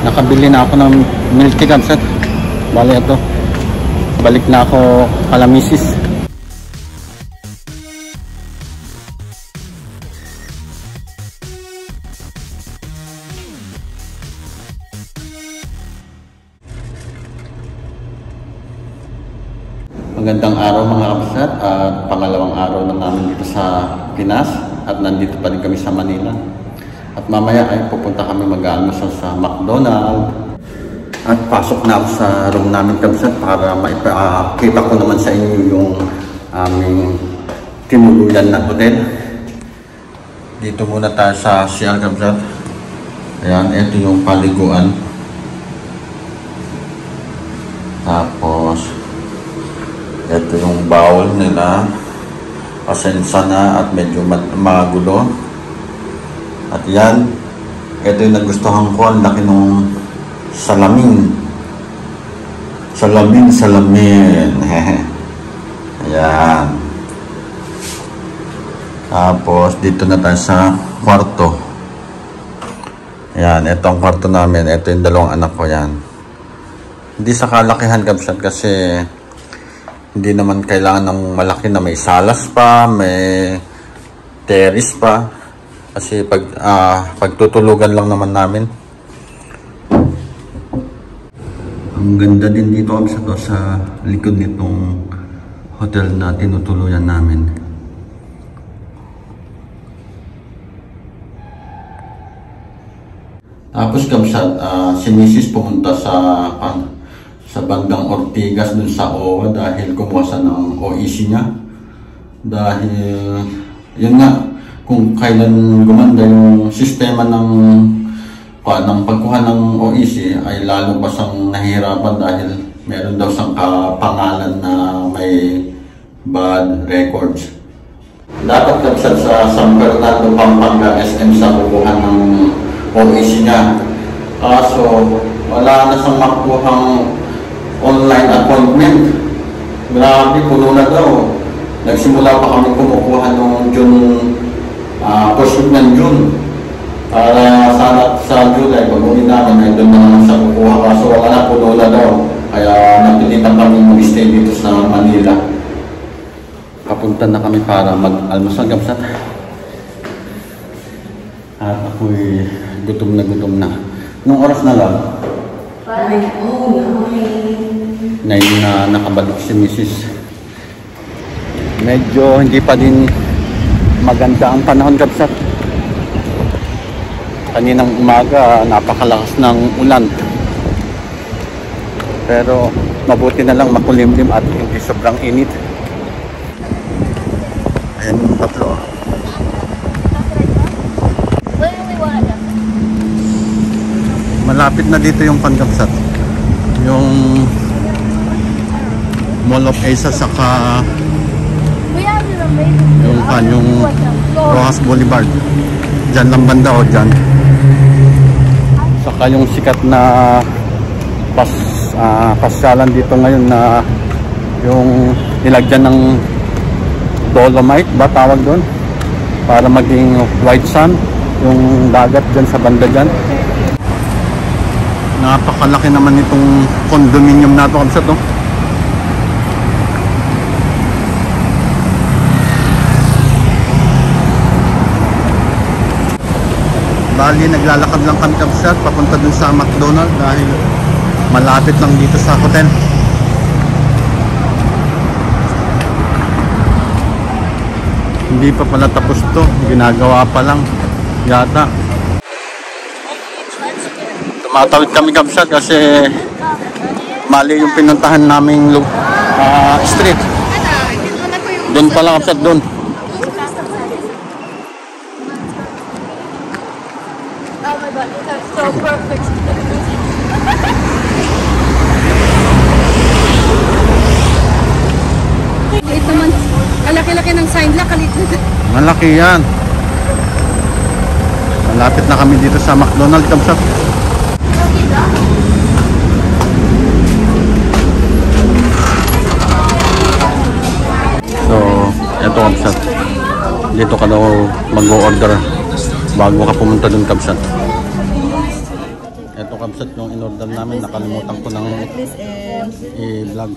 Nakabili na ako ng milk tea kabsat. Bale ito. Balik na ako kala misis. Magandang araw mga kabsat at pangalawang araw na namin dito sa Pinas at nandito pa rin kami sa Manila. At mamaya ay pupunta kami mag-almusal sa McDonald's. At pasok na ako sa room namin kabsat para maipakita ko naman sa inyo yung aming tinuluyan na hotel. Dito muna tayo sa CR kabsat. Ayan, ito yung paliguan. Tapos ito yung bowl nila. Pasensya na at medyo magulo. At yan, ito yung nagustuhan ko. Ang laki nung salamin. Salamin. Ayan. Tapos dito na tayo sa kwarto. Ayan, ito ang kwarto namin. Ito yung dalawang anak ko yan. Hindi sa kalakihan kabsat kasi hindi naman kailangan ng malaki na may salas pa, may terrace pa. Kasi pagtutulugan lang naman namin. Ang ganda din dito sa likod nitong hotel na tinutuluyan namin. Tapos kabsat, si Mrs. pumunta sa bandang Ortigas dun sa OWA dahil kumuha siya ng OEC niya. Dahil yun nga, kung kailan gumanda yung sistema ng pagkuha ng OEC ay lalo pa siyang nahihirapan dahil meron daw siyang pangalan na may bad records. Dapat kabsat sa San Fernando, Pampanga SM sa kukuha ng OEC niya. Kaso wala na siyang makuhang online appointment. Grabe, puno na daw. Nagsimula pa kami kumukuha ng June, first week ng June. Para sa July, pag uwi namin ay doon na naman sa kukuha. Kaso wala na, puno na daw. Kaya napilitan kami mag-stay dito sa Manila. Papunta na kami para mag-almusal kabsat. At ako'y gutom na. Nung oras na lang, na nakabalik si Mrs. Medyo hindi pa din maganda ang panahon kabsat. Kaninang umaga napakalakas ng ulan. Pero mabuti na lang makulimlim at hindi sobrang init. Ayan yung tatlo. Malapit na dito yung pankabsat. Yung Mall of Asia saka yung Rojas Boulevard. Diyan lang banda o dyan. Saka yung sikat na pasyalan dito ngayon na yung nilagyan ng dolomite ba tawag doon para maging white sand yung dagat dyan sa banda dyan. Napakalaki naman itong condominium na ito kabsat to. Bali, naglalakad lang kami kabsat papunta dun sa McDonald's dahil malapit lang dito sa hotel. Hindi pa pala tapos to, ginagawa pa lang yata. Tumatawid kami kabsat kasi mali yung pinuntahan naming street. Doon pa lang kabsat, doon. Oh my god, that's so perfect. Ito man, kalaki-laki ng sign lang, malaki yan. Malapit na kami dito sa McDonald's kabsat. So, ito kabsat. Dito ka daw mag-order bago ka pumunta dun kabsat. Ito kabsat yung in-order namin. Nakalimutan ko ng i-vlog.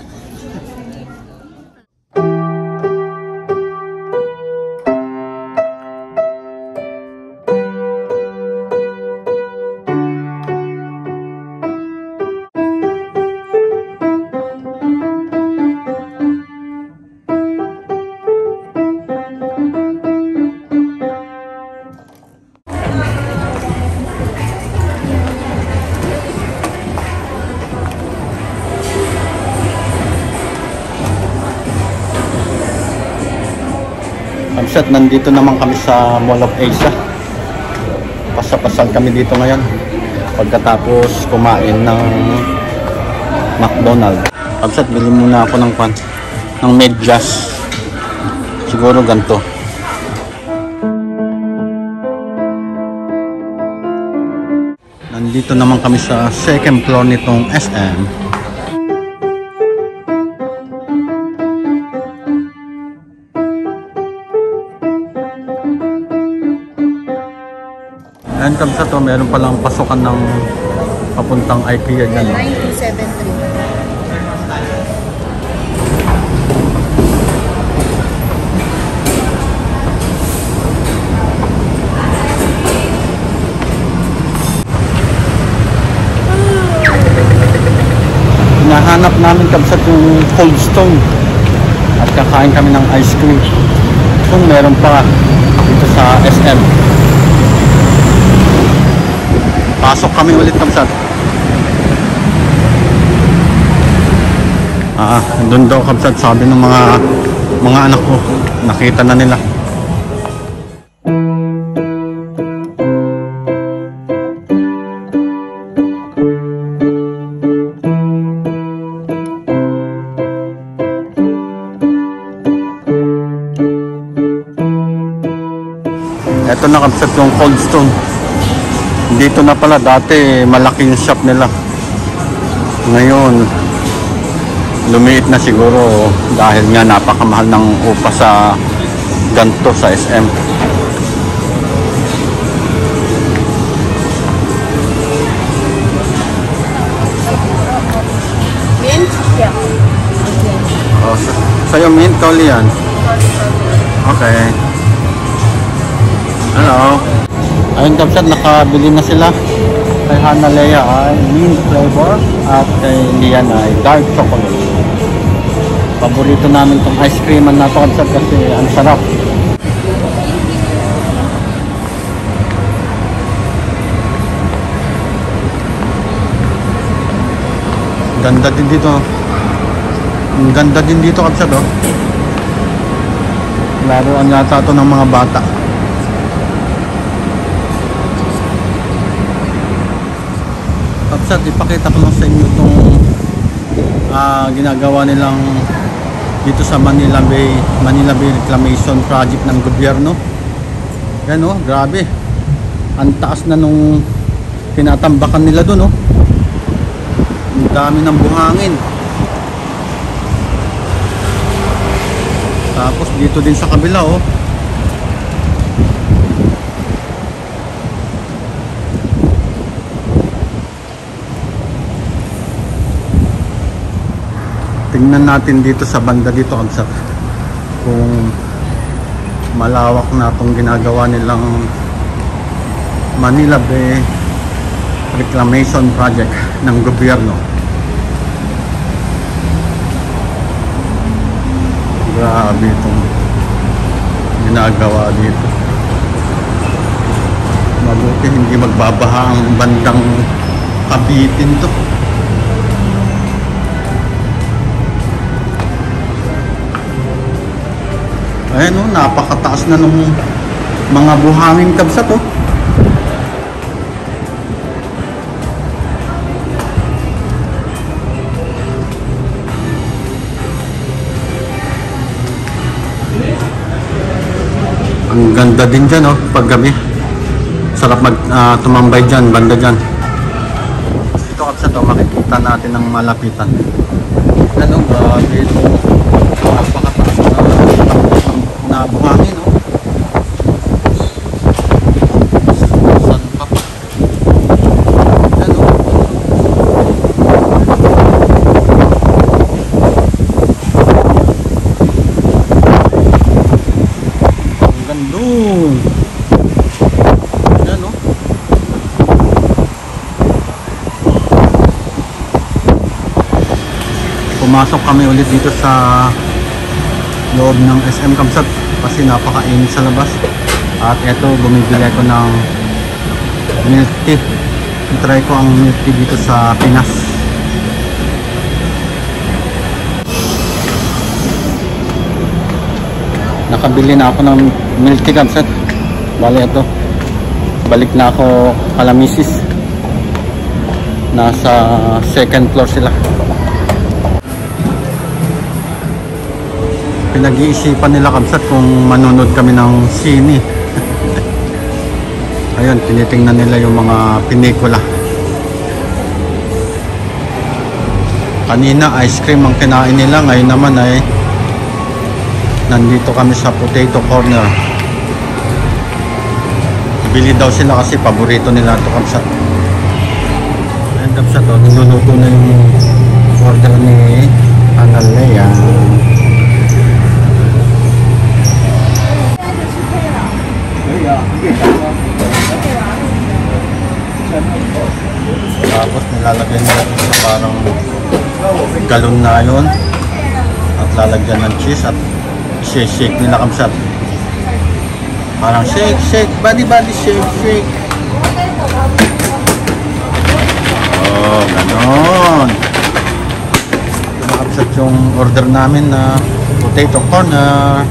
Kamsat, nandito naman kami sa Mall of Asia. Pasapasal kami dito ngayon pagkatapos kumain ng McDonald's. Kamsat, bili muna ako ng medyas. Siguro ganito. Nandito naman kami sa second floor nitong SM. Ayan kabsat, meron palang pasukan ng papuntang IKEA dyan. 9273. Hinahanap namin kabsat yung Cold Stone at kakain kami ng ice cream. Kung meron pa dito sa SM. Pasok kami ulit kabsat. Doon daw kabsat, sabi ng mga anak ko, nakita na nila. Ito na kabsat yung Cold Stone. Dito na pala, dati malaki yung shop nila. Ngayon lumiit na siguro dahil nga napakamahal ng upa sa ganto sa SM. Mint? Yeah. Sa'yo mint, kauli yan? Okay. Hello. Ayun kabsat, nakabili na sila. Kay Hana Lea ay mint flavor at kay Lian ay dark chocolate. Paborito namin itong ice creaman na ito kabsat kasi ang sarap. Ganda din dito. Ang ganda din dito kabsat, oh. Laruan yata ito ng mga bata. Kapsat, ipakita ko lang sa inyo itong ginagawa nilang dito sa Manila Bay Reclamation Project ng gobyerno. Yan, oh, grabe. Ang taas na nung tinatambakan nila doon, oh. Ang dami ng buhangin. Tapos dito din sa kabila, oh. Tingnan natin dito sa banda dito kabsat kung malawak na itong ginagawa nilang Manila Bay Reclamation Project ng gobyerno. Grabe itong ginagawa dito. Mabuti hindi magbabaha ang bandang Kabitin to. Ayan, oh, napakataas na nung mga buhangin kabsat, oh. Ang ganda din dyan, oh, paggabi. Sarap tumambay dyan, banda dyan. Ito kabsat, oh, makikita natin ng malapitan. Ano, grabe ito. Napakataas na buhangin, oh. Saan pa pa? Ano? pumasok kami ulit dito sa loob ng SM Kamsat kasi napakainit sa labas. At eto, bumibili ako ng milk tea. I-try ko ang milk tea dito sa Pinas. Nakabili na ako ng milk tea, Kamsat. Bali ito, balik na ako kala misis. Nasa second floor sila. Pinag-iisipan nila, Kamsat, kung manonood kami ng sine. Ayun, tinitingnan nila yung mga pelikula. Kanina ice cream ang kinain nila, ngayon naman ay nandito kami sa potato corner. Bili daw sila kasi paborito nila ito, Kamsat. Ayun, Kamsat, niluluto na yung order ni Analea. Tapos nilalagay nila sa parang galon na yun at lalagyan ng cheese at shake nila, Kamsat. Parang shake, body shake. Oh, ganon. Kamsat yung order namin na potato corner.